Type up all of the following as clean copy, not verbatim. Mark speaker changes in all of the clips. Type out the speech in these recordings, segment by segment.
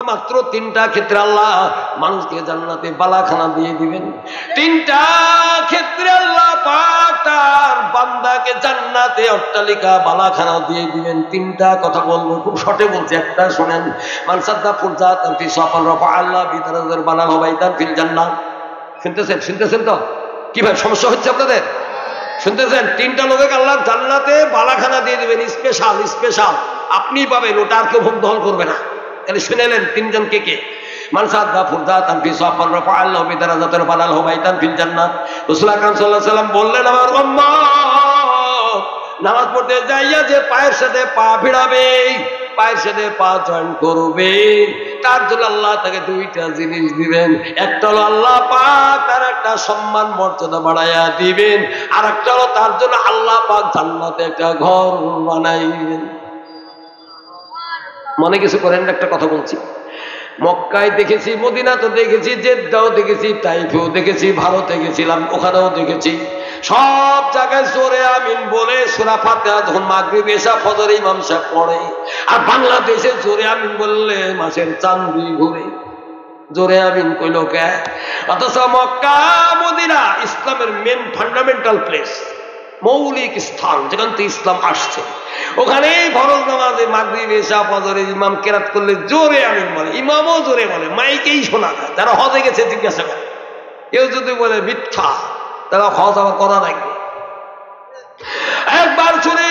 Speaker 1: মাত্র তিনটা ক্ষেত্রে আল্লাহ মানুষকে জান্নাতে বালাখানা দিয়ে দিবেন। তিনটা ক্ষেত্রে আল্লাহ পাক তার বান্দাকে জান্নাতে অট্টালিকা বালাখানা দিয়ে দিবেন। তিনটা কথা বলবো, খুব শর্টে বলছি, একটা শুনেন। মান সাদ্দা ফুরজাতান ফি সাফান রাফা আল্লাহ বিদারাজার বানাল হবাইতান ফিল জান্নাহ। শুনতেছেন তো? কি ভাই সমস্যা হচ্ছে আপনাদের? শুনতেছেন? তিনটা লোককে আল্লাহ জান্নাতে বালাখানা দিয়ে দিবেন, স্পেশাল আপনি পাবেন, ওটা আর কেউ ভোগ দখল করবে না। তাহলে শুনেলেন তিনজন কে কে? মান সাদ্দা ফুরজাতান ফি সাফান রাফা আল্লাহ বিদারাজার বানাল হবাইতান ফিল জান্নাহ। রাসূল আকরাম সাল্লাল্লাহু আলাইহি ওয়াসাল্লাম বললেন, আমার উম্মত নামাজ পড়তে যাইয়া যে পায়ের সাথে পা ভিড়াবে, পায়ের সাথে পা জয়েন করবে, তার জন্য আল্লাহ তাকে দুইটা জিনিস দিবেন। একটা হলো আল্লাহ পাক তার একটা সম্মান মর্যাদা বাড়াইয়া দিবেন, আর একটা হলো তার জন্য আল্লাহ পাক জান্নাতে একটা ঘর বানাইবেন। মনে কিছু করেন, একটা কথা বলছি। মক্কায় দেখেছি, মদিনাতে দেখেছি, জেদ্দাও দেখেছি, তাইফেও দেখেছি, ভারতে গেছিলাম, ওখানেও দেখেছি। সব জায়গায় জোরে আমিন বলে সূরা ফাতিহা যখন মাগরিব এশা ফজর ইমাম সাহেব পড়ে, আর বাংলাদেশে জোরে আমিন বললে মাসের চাঁদি ঘুরে। জোরে আমিন কইল কে? অথচ মক্কা মদিনা ইসলামের মেন ফান্ডামেন্টাল প্লেস, মৌলিক স্থান, যেখান থেকে ইসলাম আসছে। ওখানে ফরজ নামাজে মাগরিব এশা ফজরে ইমাম কেরাত করলে জোরে আমিন বলে, ইমামও জোরে বলে, মাইকেই শোনা যায়। যারা হজে গেছে জিজ্ঞাসা করে, কেউ যদি বলে মিথ্যা, তারা হজ আবার করা লাগবে। একবার শুনে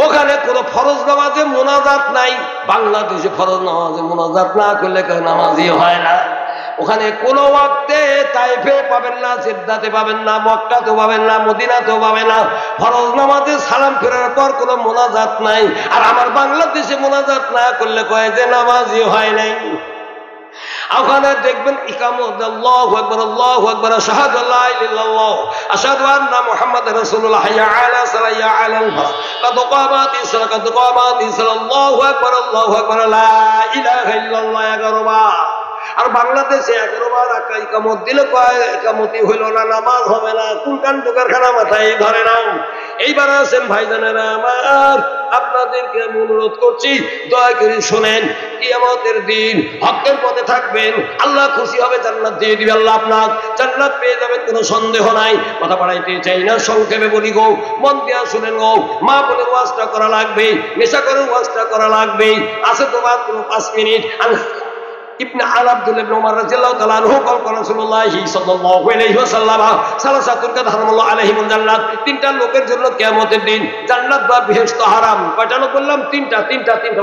Speaker 1: ওখানে কোনো ফরজ নামাজে মোনাজাত নাই। বাংলাদেশে ফরজ নামাজে মোনাজাত না করলে কেউ নামাজই হয় না। ওখানে কোনো ওয়াক্তে তাইফে পাবেন না, জেদ্দাতে পাবেন না, মক্কাতেও পাবেন না, মদিনাতেও পাবেন না। ফরজ নামাজে সালাম ফেরার পর কোনো মোনাজাত নাই। আর আমার বাংলাদেশে মোনাজাত না করলে কয় যে নামাজই হয় নাই। ওখানে দেখবেন ইকামত, আল্লাহু আকবার, আল্লাহু আকবার, আশহাদু আল্লা ইলাহা ইল্লাল্লাহ, আশহাদু আন্না মুহাম্মাদার রাসূলুল্লাহ, হাইয়া আলা সালাহ, হাইয়া আলাল ফালাহ, কাদ কামাতিস সালাহ, কাদ কামাতিস সালাহ, আল্লাহু আকবার, আল্লাহু আকবার, লা ইলাহা ইল্লাল্লাহ 11 বার। আর বাংলাদেশে 11 বার ইকামত দিলে কয় ইকামতই হইল না, নামাজ হবে না। কোন কান দোকারখানা মাথায় ধরে নাও। এইবার আছেন ভাইজানেরা আমার, আপনাদেরকে আমি অনুরোধ করছি, দয়া করে শোনেন। কিয়ামতের দিন হকের পথে থাকবেন, আল্লাহ খুশি হবে, জান্নাত দিয়ে দিবে আল্লাহ, আপনার জান্নাত পেয়ে যাবেন, কোনো সন্দেহ নাই। কথা বাড়াইতে চাই না, সংক্ষেপে বলি গো, মন দিয়া শুনেন গো। মা বলে ওয়াজটা করা লাগবে, নেশা করে ওয়াজটা করা লাগবে। আছে তো মাত্র 5 মিনিট। ইবনে আব্দুল্লাহ ইবনে উমর রাদিয়াল্লাহু তাআলা আনহু কল রাসূলুল্লাহ সাল্লাল্লাহু আলাইহি ওয়াসাল্লাম সালাসাতুন কাদ হারামাল্লাহু আলাইহিমুল জান্নাত। তিনটা লোকের জন্য কিয়ামতের দিন জান্নাত বা বেহেশত হারাম। কয়টা লোক বললাম? তিনটা।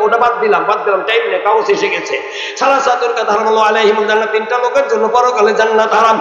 Speaker 1: ওটা বাদ দিলাম, টাইম নেই, কাগজ এসে গেছে। সালাসাতুন কাদ হারামাল্লাহু আলাইহিমুল জান্নাত, তিনটা লোকের জন্য পরকালে জান্নাত হারাম।